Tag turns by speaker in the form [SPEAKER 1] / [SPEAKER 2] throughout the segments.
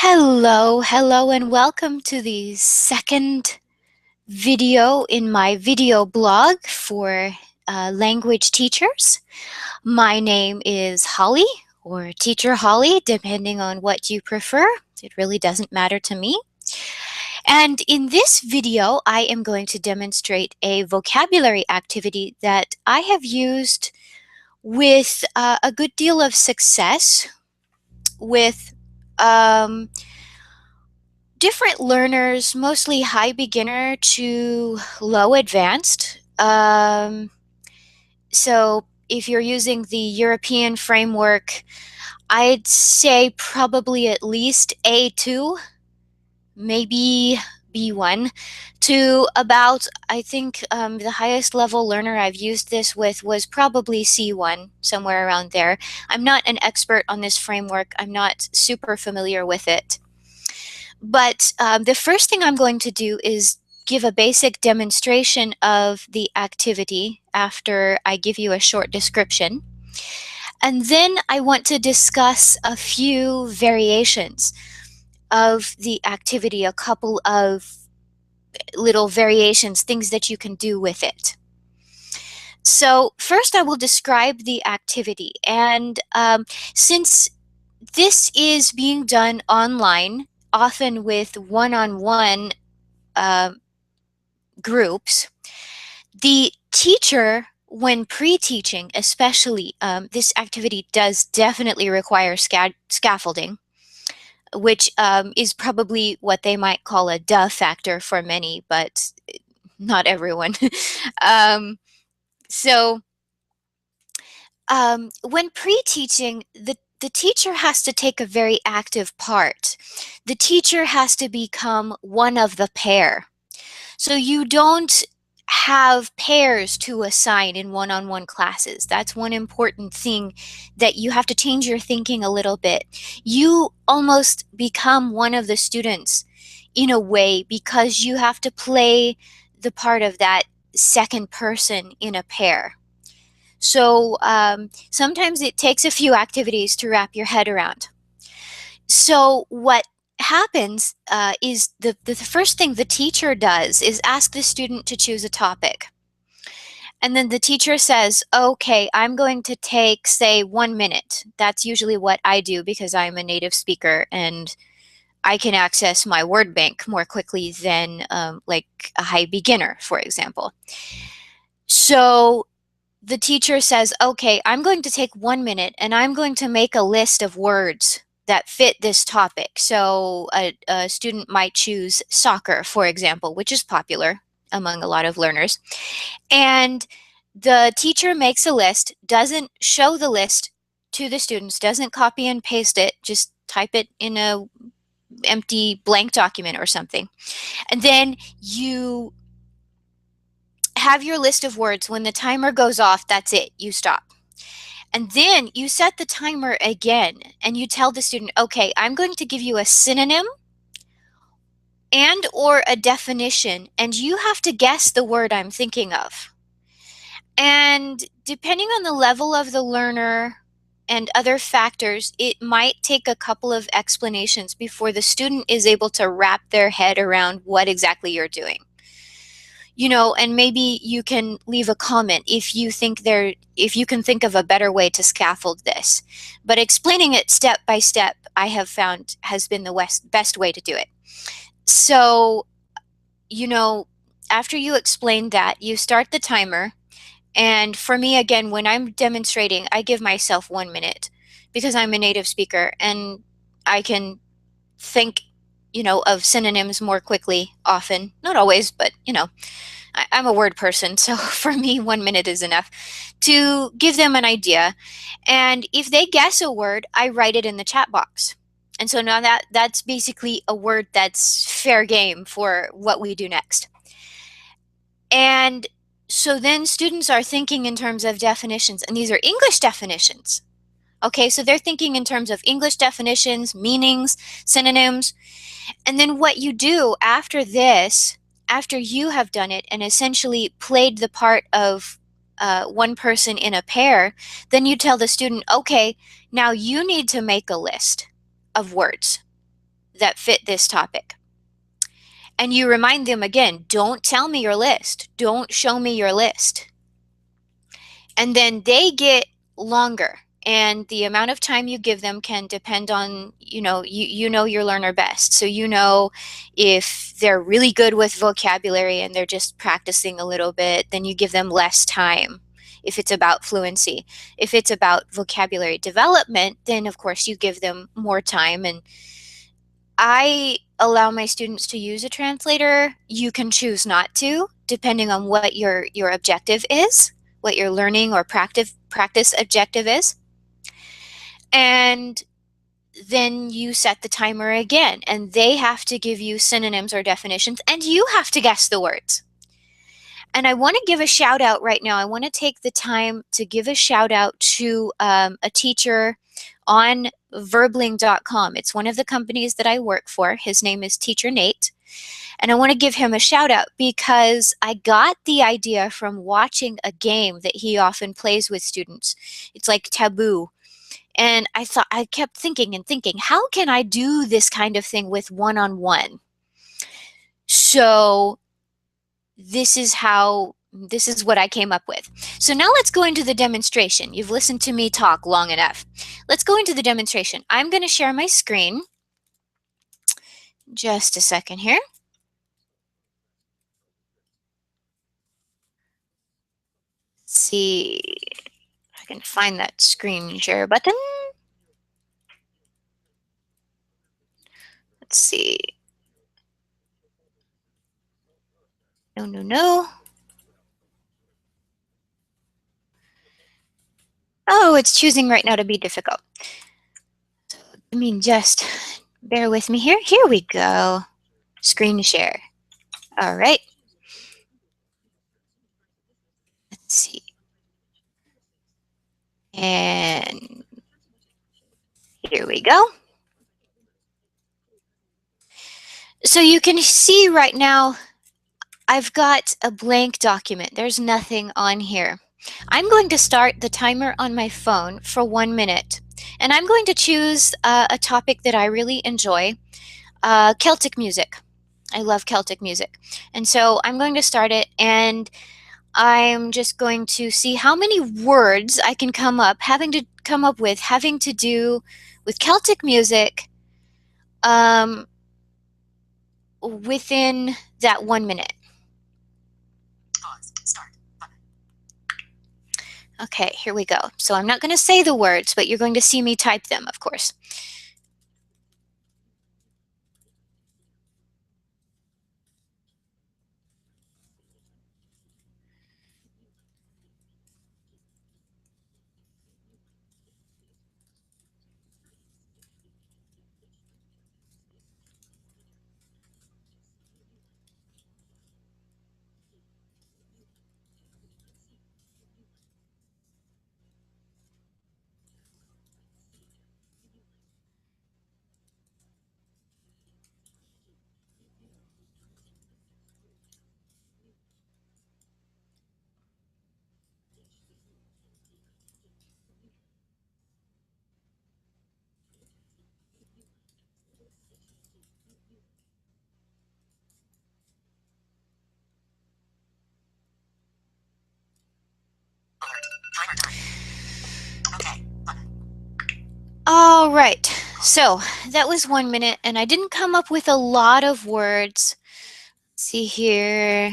[SPEAKER 1] Hello, and welcome to the second video in my video blog for language teachers. My name is Holly, or Teacher Holly, depending on what you prefer. It really doesn't matter to me. And in this video, I am going to demonstrate a vocabulary activity that I have used with a good deal of success with different learners, mostly high beginner to low advanced. So if you're using the European framework, I'd say probably at least A2, maybe B1, to about, I think the highest level learner I've used this with was probably C1, somewhere around there. I'm not an expert on this framework. I'm not super familiar with it. But the first thing I'm going to do is give a basic demonstration of the activity after I give you a short description. And then I want to discuss a few variations of the activity, a couple of little variations, things that you can do with it. So first I will describe the activity. And since this is being done online, often with one-on-one groups, the teacher, when pre-teaching especially, this activity does definitely require scaffolding, which is probably what they might call a duh factor for many, but not everyone. um, so when pre-teaching, the teacher has to take a very active part. The teacher has to become one of the pair. So you don't have pairs to assign in one-on-one classes. That's one important thing that you have to change your thinking a little bit. You almost become one of the students in a way because you have to play the part of that second person in a pair. So sometimes it takes a few activities to wrap your head around. So what happens is the first thing the teacher does is ask the student to choose a topic. And then the teacher says, okay, I'm going to take, say, 1 minute. That's usually what I do because I'm a native speaker and I can access my word bank more quickly than like a high beginner, for example. So the teacher says, okay, I'm going to take 1 minute and I'm going to make a list of words that fit this topic. So a student might choose soccer, for example, which is popular among a lot of learners. And the teacher makes a list, doesn't show the list to the students, doesn't copy and paste it, just type it in a empty blank document or something. And then you have your list of words. When the timer goes off, that's it, you stop. And then you set the timer again and you tell the student, okay, I'm going to give you a synonym and or a definition, and you have to guess the word I'm thinking of. And depending on the level of the learner and other factors, it might take a couple of explanations before the student is able to wrap their head around what exactly you're doing. You know, and maybe you can leave a comment if you can think of a better way to scaffold this. But explaining it step by step, I have found has been the best way to do it. So, you know, after you explain that, you start the timer. And for me, again, when I'm demonstrating, I give myself 1 minute because I'm a native speaker and I can think, you know, of synonyms more quickly often. Not always, but, you know, I'm a word person, so for me, 1 minute is enough to give them an idea. And if they guess a word, I write it in the chat box. And so now that's basically a word that's fair game for what we do next. And so then students are thinking in terms of definitions, and these are English definitions. Okay, so they're thinking in terms of English definitions, meanings, synonyms. And then what you do after this, after you have done it and essentially played the part of one person in a pair, then you tell the student, okay, now you need to make a list of words that fit this topic. And you remind them again, don't tell me your list. Don't show me your list. And then they get longer. And the amount of time you give them can depend on, you know your learner best. So you know if they're really good with vocabulary and they're just practicing a little bit, then you give them less time if it's about fluency. If it's about vocabulary development, then of course you give them more time. And I allow my students to use a translator. You can choose not to, depending on what your objective is, what your learning or practice objective is. And then you set the timer again, and they have to give you synonyms or definitions, and you have to guess the words. And I want to give a shout out right now. I want to take the time to give a shout out to a teacher on verbling.com. It's one of the companies that I work for. His name is Teacher Nate. And I want to give him a shout out because I got the idea from watching a game that he often plays with students. It's like Taboo. And I kept thinking and thinking, how can I do this kind of thing with one-on-one? So this is what I came up with. So now let's go into the demonstration. You've listened to me talk long enough. Let's go into the demonstration. I'm going to share my screen. Just a second here. Let's see if I can find that screen share button. Let's see. No. Oh, it's choosing right now to be difficult. So, just bear with me here. Here we go. Screen share. All right. Let's see. And here we go. So you can see right now, I've got a blank document. There's nothing on here. I'm going to start the timer on my phone for 1 minute. And I'm going to choose a topic that I really enjoy, Celtic music. I love Celtic music. And so I'm going to start it, and I'm just going to see how many words I can come up with having to do with Celtic music within that 1 minute. Pause. Start. Button. Okay, here we go. So I'm not going to say the words, but you're going to see me type them, of course. Okay. All right, so that was 1 minute, and I didn't come up with a lot of words. Let's see here.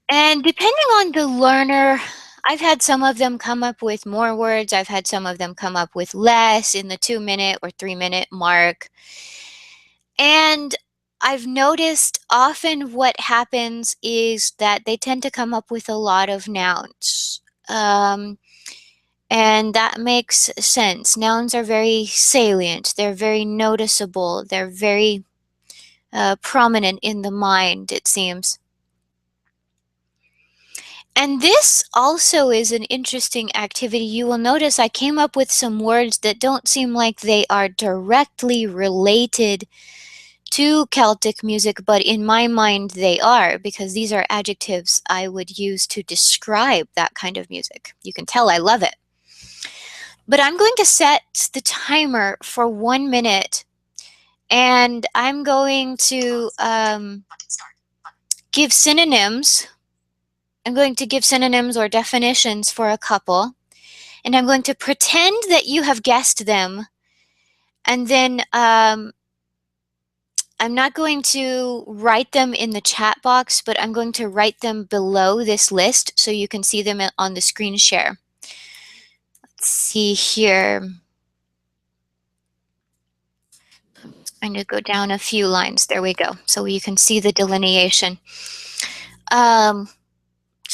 [SPEAKER 1] And depending on the learner, I've had some of them come up with more words. I've had some of them come up with less in the 2 minute or 3 minute mark. And I've noticed often what happens is that they tend to come up with a lot of nouns. And that makes sense. Nouns are very salient. They're very noticeable. They're very prominent in the mind, it seems. And this also is an interesting activity. You will notice I came up with some words that don't seem like they are directly related to Celtic music, but in my mind they are, because these are adjectives I would use to describe that kind of music. You can tell I love it. But I'm going to set the timer for 1 minute, and I'm going to give synonyms. I'm going to give synonyms or definitions for a couple, and I'm going to pretend that you have guessed them, and then I'm not going to write them in the chat box, but I'm going to write them below this list so you can see them on the screen share. Let's see here. I'm going to go down a few lines. There we go. So you can see the delineation. So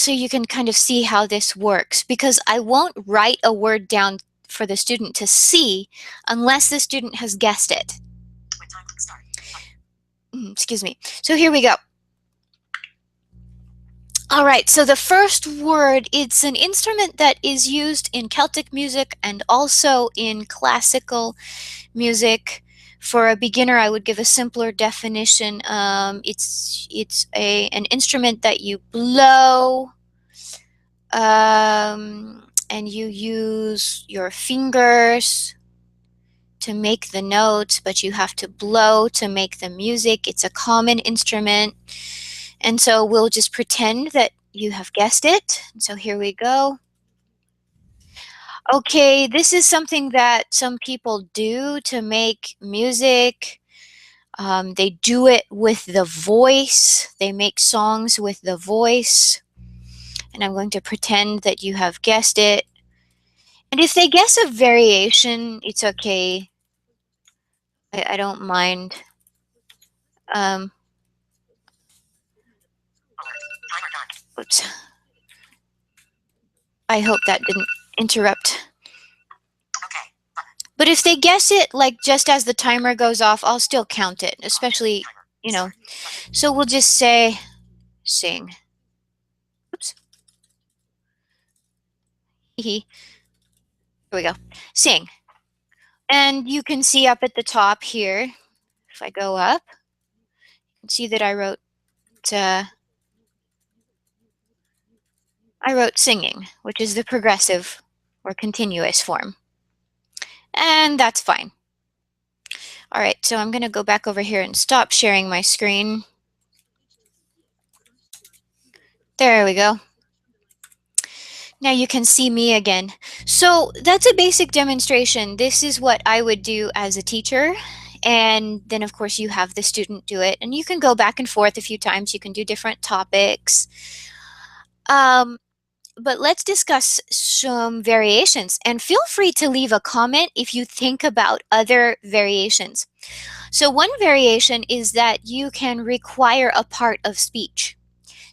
[SPEAKER 1] you can kind of see how this works, because I won't write a word down for the student to see unless the student has guessed it. Excuse me. So here we go. All right, so the first word, it's an instrument that is used in Celtic music and also in classical music. For a beginner, I would give a simpler definition. It's an instrument that you blow, and you use your fingers to make the notes, but you have to blow to make the music. It's a common instrument. And so we'll just pretend that you have guessed it. So here we go. Okay, this is something that some people do to make music. They do it with the voice. They make songs with the voice. And I'm going to pretend that you have guessed it. And if they guess a variation, it's okay. I don't mind. Oops. I hope that didn't interrupt. But if they guess it, like just as the timer goes off, I'll still count it, especially, you know. So we'll just say sing. Oops. Here we go. Sing. And you can see up at the top here, if I go up, you can see that I wrote singing, which is the progressive or continuous form. And that's fine. All right, so I'm going to go back over here and stop sharing my screen. There we go. Now you can see me again. So that's a basic demonstration. This is what I would do as a teacher. And then, of course, you have the student do it. And you can go back and forth a few times. You can do different topics. But let's discuss some variations. And feel free to leave a comment if you think about other variations. So one variation is that you can require a part of speech.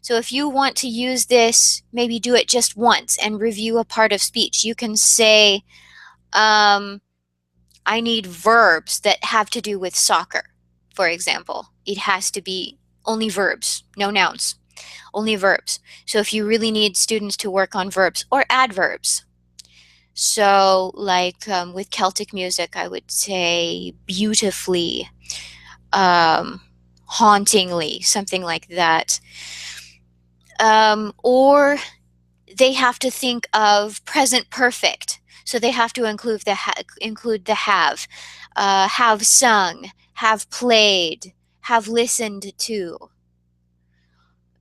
[SPEAKER 1] So if you want to use this, maybe do it just once and review a part of speech. You can say, I need verbs that have to do with soccer, for example. It has to be only verbs, no nouns, only verbs. So if you really need students to work on verbs or adverbs. So like with Celtic music, I would say beautifully, hauntingly, something like that. Or they have to think of present perfect. So they have to include the have sung, have played, have listened to.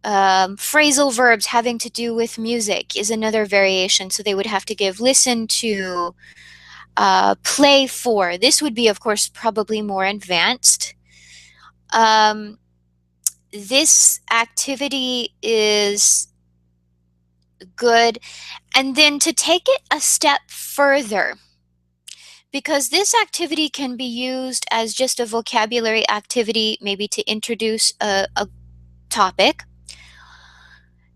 [SPEAKER 1] Phrasal verbs having to do with music is another variation. So they would have to give listen to, play for. This would be, of course, probably more advanced. This activity is good. And then to take it a step further, because this activity can be used as just a vocabulary activity, maybe to introduce a topic.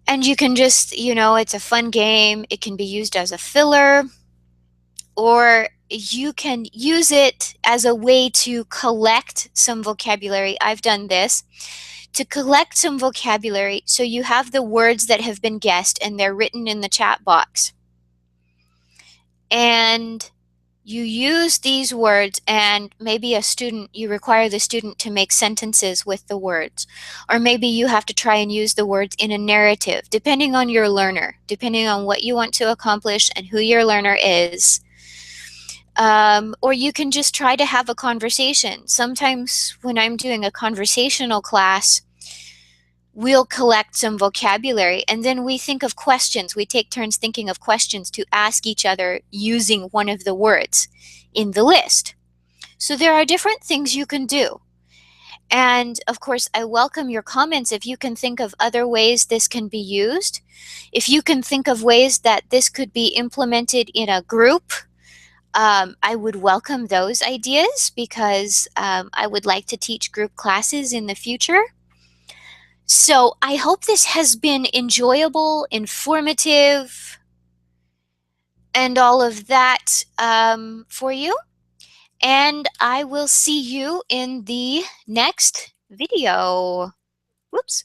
[SPEAKER 1] And you can just, it's a fun game. It can be used as a filler, or you can use it as a way to collect some vocabulary. I've done this to collect some vocabulary. So you have the words that have been guessed and they're written in the chat box. And you use these words, and maybe you require the student to make sentences with the words. Or maybe you have to try and use the words in a narrative, depending on your learner, depending on what you want to accomplish and who your learner is. Or you can just try to have a conversation. Sometimes when I'm doing a conversational class, we'll collect some vocabulary and then we think of questions. We take turns thinking of questions to ask each other using one of the words in the list. So there are different things you can do. And of course, I welcome your comments if you can think of other ways this can be used. If you can think of ways that this could be implemented in a group, I would welcome those ideas because I would like to teach group classes in the future. So I hope this has been enjoyable, informative, and all of that for you. And I will see you in the next video. Whoops.